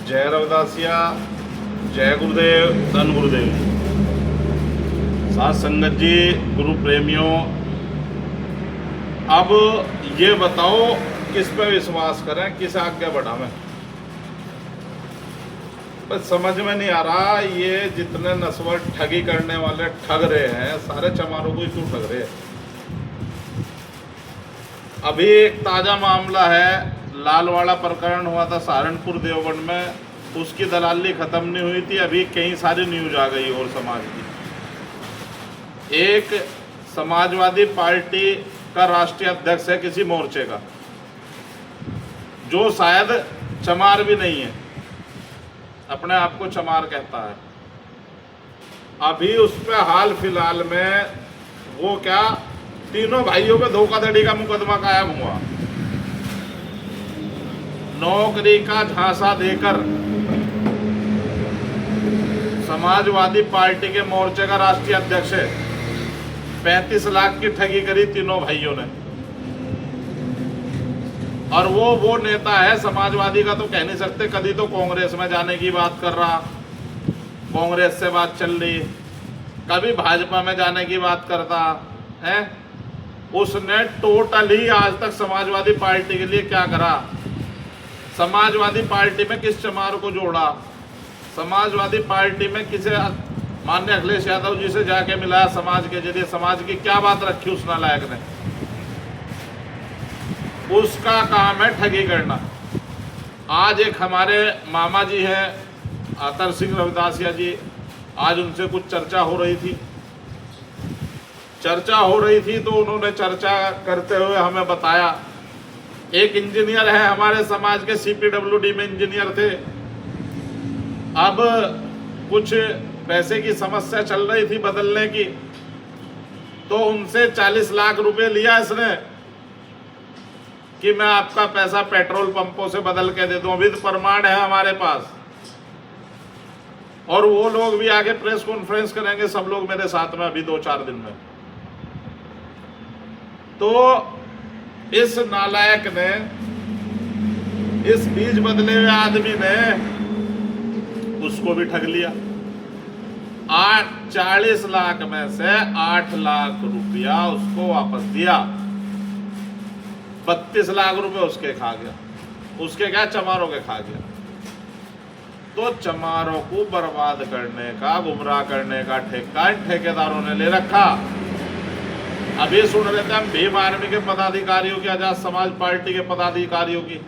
जय रविदासिया, जय गुरुदेव, धन गुरुदेव। साथ संगत जी, गुरु प्रेमियों, अब ये बताओ किस पे विश्वास करें, किस आज्ञा बढ़ावें। बस समझ में नहीं आ रहा। ये जितने नस्वर ठगी करने वाले ठग रहे हैं, सारे चमारों को ही क्यों ठग रहे हैं। अभी एक ताज़ा मामला है, लालवाड़ा प्रकरण हुआ था सहारनपुर देवबंद में, उसकी दलाली ख़त्म नहीं हुई थी। अभी कई सारी न्यूज आ गई और समाज की। एक समाजवादी पार्टी का राष्ट्रीय अध्यक्ष है किसी मोर्चे का, जो शायद चमार भी नहीं है, अपने आप को चमार कहता है। अभी उस पर हाल फिलहाल में वो क्या, तीनों भाइयों पे धोखाधड़ी का मुकदमा कायम हुआ। नौकरी का झांसा देकर समाजवादी पार्टी के मोर्चे का राष्ट्रीय अध्यक्ष है, 35 लाख की ठगी करी तीनों भाइयों ने। और वो नेता है समाजवादी का, तो कह नहीं सकते। कभी तो कांग्रेस में जाने की बात कर रहा, कांग्रेस से बात चल रही, कभी भाजपा में जाने की बात करता है। उसने टोटली आज तक समाजवादी पार्टी के लिए क्या करा, समाजवादी पार्टी में किस चमार को जोड़ा, समाजवादी पार्टी में किसे, माननीय अखिलेश यादव जी से जाके मिलाया, समाज के जरिए समाज की क्या बात रखी उस नालायक ने। उसका काम है ठगी करना। आज एक हमारे मामा जी हैं आतर सिंह रविदासिया जी, आज उनसे कुछ चर्चा हो रही थी। तो उन्होंने चर्चा करते हुए हमें बताया, एक इंजीनियर है हमारे समाज के, CPWD में इंजीनियर थे। अब कुछ पैसे की समस्या चल रही थी बदलने की, तो उनसे 40 लाख रुपए लिया इसने कि मैं आपका पैसा पेट्रोल पंपों से बदल के दे दूं। अभी तो प्रमाण है हमारे पास, और वो लोग भी आगे प्रेस कॉन्फ्रेंस करेंगे, सब लोग मेरे साथ में अभी 2-4 दिन में। तो इस नालायक ने, इस बीज बदले हुए आदमी ने उसको भी ठग लिया। 40 लाख में से 8 लाख रुपया उसको वापस दिया, 32 लाख रुपए उसके खा गया। उसके क्या, चमारों के खा गया। तो चमारों को बर्बाद करने का, गुमराह करने का ठेका इन ठेकेदारों ने ले रखा। अभी सुन रहे थे हम भीम आर्मी के पदाधिकारियों की, आजाद समाज पार्टी के पदाधिकारियों की।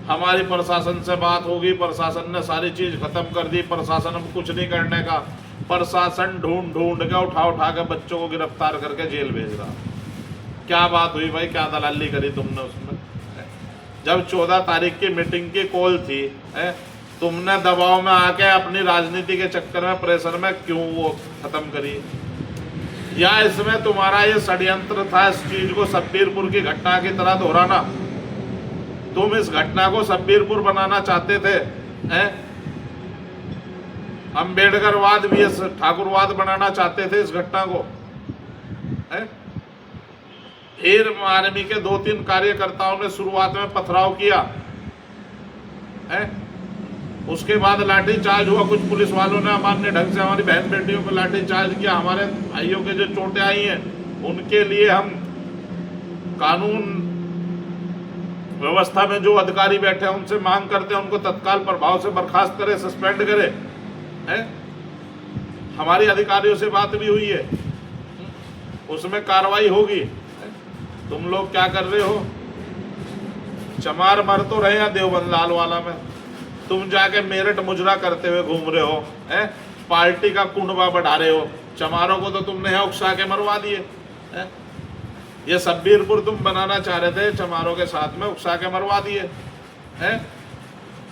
हमारी प्रशासन से बात होगी, प्रशासन ने सारी चीज खत्म कर दी, प्रशासन अब कुछ नहीं करने का। प्रशासन ढूंढ के उठा के बच्चों को गिरफ्तार करके जेल भेज रहा। क्या बात हुई भाई, क्या दलाली करी तुमने उसमें? जब 14 तारीख की मीटिंग की कॉल थी, तुमने दबाव में आके अपनी राजनीति के चक्कर में, प्रेशर में क्यों वो खत्म करी? या इसमें तुम्हारा ये षड्यंत्र था इस चीज को शब्बीरपुर की घटना की तरह दोहराना? तुम इस घटना को शब्बीरपुर बनाना चाहते थे, अम्बेडकरवाद भी ठाकुरवाद बनाना चाहते थे इस घटना को। फिर आर्मी के 2-3 कार्यकर्ताओं ने शुरुआत में पथराव किया, उसके बाद लाठीचार्ज हुआ। कुछ पुलिस वालों ने अमान्य ढंग से हमारी बहन बेटियों पर लाठीचार्ज किया। हमारे भाइयों के जो चोटें आई हैं, उनके लिए हम कानून व्यवस्था में जो अधिकारी बैठे हैं उनसे मांग करते हैं उनको तत्काल प्रभाव से बर्खास्त करे, सस्पेंड करे। हमारी अधिकारियों से बात भी हुई है, उसमें कार्रवाई होगी। तुम लोग क्या कर रहे हो? चमार मर तो रहे हैं देवबंद लालवाला में, तुम जाके मेरठ मुजरा करते हुए घूम रहे हो, पार्टी का कुंडवा बढ़ा रहे हो। चमारों को तो तुमने है उकसा के मरवा दिए। ये शब्बीरपुर तुम बनाना चाह रहे थे, चमारों के साथ में उकसा के मरवा दिए।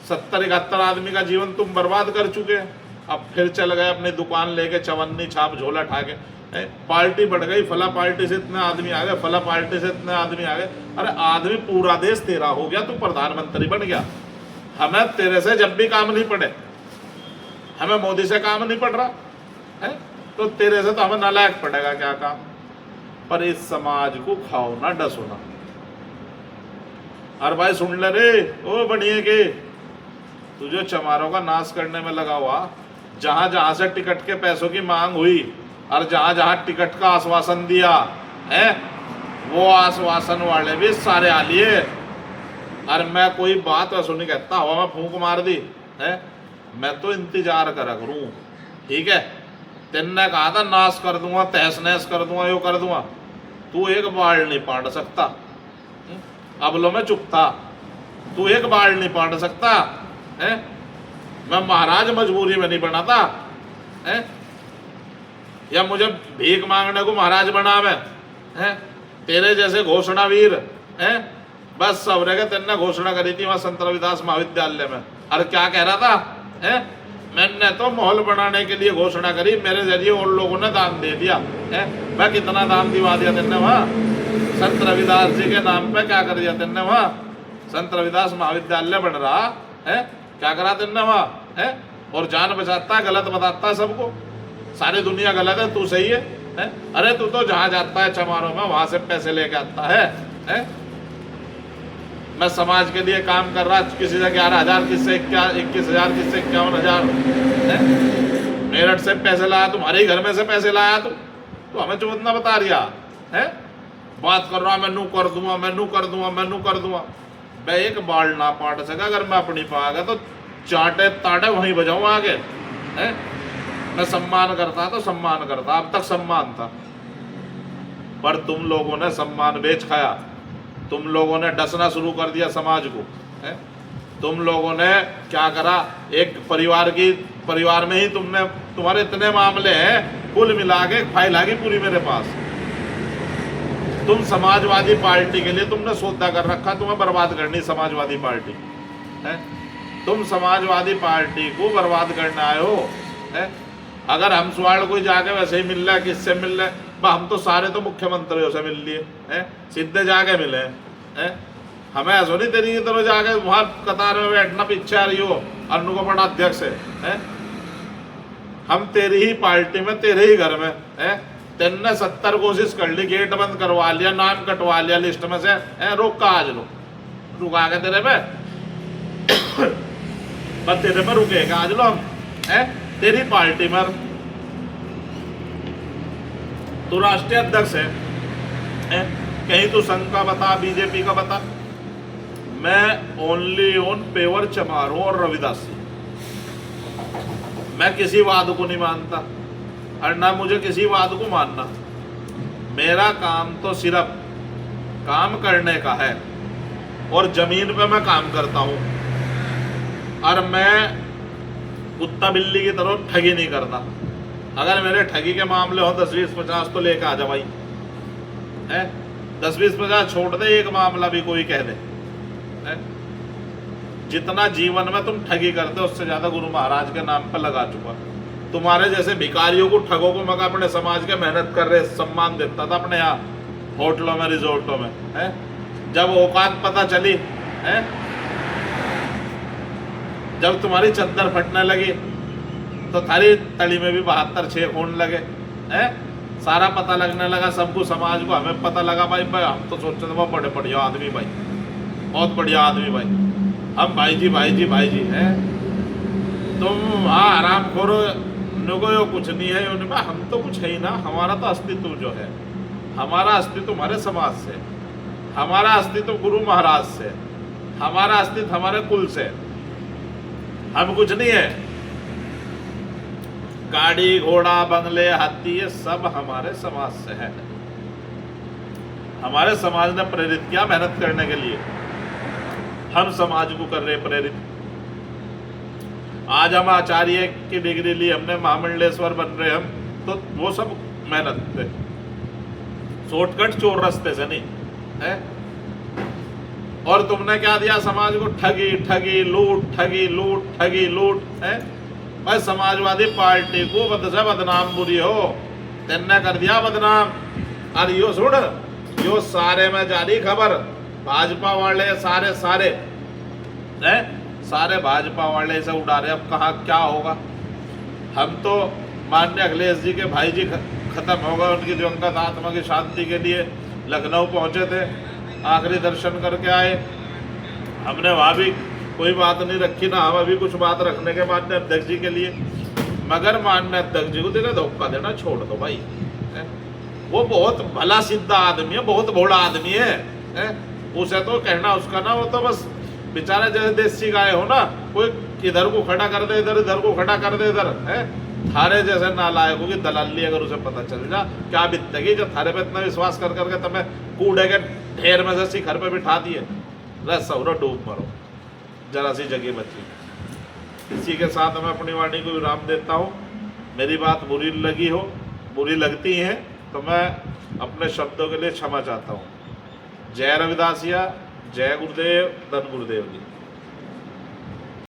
70-71 आदमी का जीवन तुम बर्बाद कर चुके। अब फिर चल गए अपनी दुकान लेके, चवन्नी छाप झोला ठाके, पार्टी बढ़ गई, फला पार्टी से इतने आदमी आ गए, फला पार्टी से इतने आदमी आ गए। अरे आदमी, पूरा देश तेरा हो गया, तू प्रधानमंत्री बन गया। हमें तेरे से जब भी काम नहीं पड़े, हमें मोदी से काम नहीं पड़ रहा है, तो तेरे से तो हमें नालायक पड़ेगा क्या काम? पर इस समाज को खाओ ना डसो ना। अरे भाई सुन ले रे, ओ बढ़िए के तू जो चमारों का नाश करने में लगा हुआ, जहां जहां से टिकट के पैसों की मांग हुई और जहां जहां टिकट का आश्वासन दिया है, वो आश्वासन वाले भी सारे आ लिए। और मैं कोई बात वैसे नहीं कहता, हवा में फूंक मार दी है, मैं तो इंतजार करा करूं, ठीक है। तेने कहा था नाश कर दूंगा, तहस नहस कर दूंगा, यो कर दूंगा, तू एक बाल नहीं पाट सकता। अब लो मैं चुप था, तू एक बाल नहीं पाट सकता है। मैं महाराज मजबूरी में नहीं बना था है, या मुझे भीख मांगने को महाराज बना मैं है। तेरे जैसे घोषणा वीर है, बस सब रह गए। तेने घोषणा करी थी वहां संत रविदास महाविद्यालय में, और क्या कह रहा था है, मैंने तो माहौल बनाने के लिए घोषणा करी, मेरे जरिए और लोगों ने दान दे दिया है। मैं कितना दान दिवा दिया तेने वहां, संत रविदास जी के नाम पे क्या कर दिया तेने वहां। संत रविदास महाविद्यालय बन रहा है, क्या करा तेने वहां है। और जान बचाता है, गलत बताता है सबको, सारी दुनिया गलत है, तू सही है। अरे तू तो जहां जाता है चमारों में, वहां से पैसे लेके आता है? मैं समाज के लिए काम कर रहा, किसी से 11,000, किससे 21,000, किससे 51,000 मेरठ से पैसे लाया, तुम्हारे ही घर में से पैसे लाया तू हमें चुपतना बता रिया है। बात कर रहा, मैं नू कर दूंगा, मैं नू कर दूंगा, मैं नू कर दूंगा। मैं एक बाल ना पाट सका, अगर मैं अपनी पा गया तो चाटे ताटे वहीं बजाऊं आगे है। मैं सम्मान करता तो सम्मान करता, अब तक सम्मान था, पर तुम लोगों ने सम्मान बेच खाया। तुम लोगों ने डसना शुरू कर दिया समाज को है। तुम लोगों ने क्या करा, एक परिवार में ही तुम्हारे इतने मामले हैं, कुल मिला के फाइल आ गई पूरी मेरे पास। तुम समाजवादी पार्टी के लिए तुमने सौदा कर रखा, तुम्हें बर्बाद करनी समाजवादी पार्टी है। तुम समाजवादी पार्टी को बर्बाद करने आए हो है। अगर हम सवाल कोई जाके वैसे ही मिल रहा है, किससे मिल रहे, हम तो सारे तो मुख्यमंत्रियों से मिल लिए हैं, सीधे जाके मिले हैं। हमें ऐसा नहीं तेरी तरह जाके वहां कतार में बैठना पीछे आ रही हो अनुगमन अध्यक्ष है। हम तेरी ही पार्टी में, तेरे ही घर में है। तेने 70 कोशिश कर ली, गेट बंद करवा लिया, नाम कटवा लिया लिस्ट में से है। रोक का आज लो, रुका के तेरे पे बस तेरे पे रुकेगा आज लो हम है, तेरी पार्टी में। तू राष्ट्रीय अध्यक्ष है, कहीं तू संघ का बता, बीजेपी का बता। मैं ओनली ऑन पेवर चमारों और रविदास। मैं किसी वाद को नहीं मानता और ना मुझे किसी वाद को मानना। मेरा काम तो सिर्फ काम करने का है और जमीन पे मैं काम करता हूं। और मैं कुत्ता बिल्ली की तरह ठगी नहीं करता। अगर मेरे ठगी के मामले हो 10, 20, 50 तो लेकर आ जा भाई है। 10, 20, 50 छोड़ दे, एक मामला भी कोई कह दे है। जितना जीवन में तुम ठगी करते हो उससे ज्यादा गुरु महाराज के नाम पर लगा चुका। तुम्हारे जैसे भिखारियों को, ठगों को मैं अपने समाज के मेहनत कर रहे सम्मान देता था अपने यहाँ होटलों में, रिजोर्टों में है। जब औकात पता चली है, जब तुम्हारी चद्दर फटने लगी तो थारी तली में भी 72 छेद होने लगे हैं। सारा पता लगने लगा सबको, समाज को। हमें पता लगा भाई हम तो सोचते थे वो बड़े बढ़िया आदमी भाई, बहुत बढ़िया आदमी भाई, हम भाई जी हैं। तुम हाँ आराम करो, नुगो कुछ नहीं है। हम तो कुछ है ही ना। हमारा तो अस्तित्व जो है, हमारा अस्तित्व हमारे समाज से, हमारा अस्तित्व गुरु महाराज से, हमारा अस्तित्व हमारे कुल से। हम कुछ नहीं है। गाड़ी घोड़ा बंगले हाथी ये सब हमारे समाज से है। हमारे समाज ने प्रेरित किया मेहनत करने के लिए, हम समाज को कर रहे प्रेरित। आज हम आचार्य की डिग्री ली हमने, महामंडलेश्वर बन रहे हम, तो वो सब मेहनत थे, शॉर्टकट चोर रास्ते से नहीं है। और तुमने क्या दिया समाज को? ठगी ठगी लूट, ठगी लूट, ठगी लूट है। भाई समाजवादी पार्टी को बदनाम बुरी हो, तेने कर दिया बदनाम। और यो सुन, यो सारे में जारी खबर, भाजपा वाले सारे है, सारे भाजपा वाले से उड़ा रहे। अब कहाँ क्या होगा? हम तो माननीय अखिलेश जी के भाई जी खत्म हो गए, उनकी दिवंगत आत्मा की शांति के लिए लखनऊ पहुंचे थे, आखिरी दर्शन करके आए। हमने वहाँ भी कोई बात नहीं रखी ना, हम अभी कुछ बात रखने के माननीय अध्यक्ष जी के लिए, मगर माननीय अध्यक्ष जी को देखा धोखा देना छोड़ दो भाई। वो बहुत भला सीधा आदमी है, बहुत भोला आदमी है। उसे तो कहना उसका ना, वो तो बस बेचारा जैसे देसी गाय हो ना, कोई इधर को खड़ा कर दे इधर, इधर को खड़ा कर दे इधर, है थारे जैसे नालायकों की दलाली अगर उसे पता चल जा क्या बीतेगी, जब थारे पे इतना विश्वास कर करके तुम्हें कूड़े के ढेर में से शिखर पे बिठा दिए, सौरा डूब मरो, जरा सी जगह बची। इसी के साथ मैं अपनी वाणी को विराम देता हूँ। मेरी बात बुरी लगी हो, बुरी लगती है तो मैं अपने शब्दों के लिए क्षमा चाहता हूँ। जय रविदासिया, जय गुरुदेव, धन गुरुदेव जी।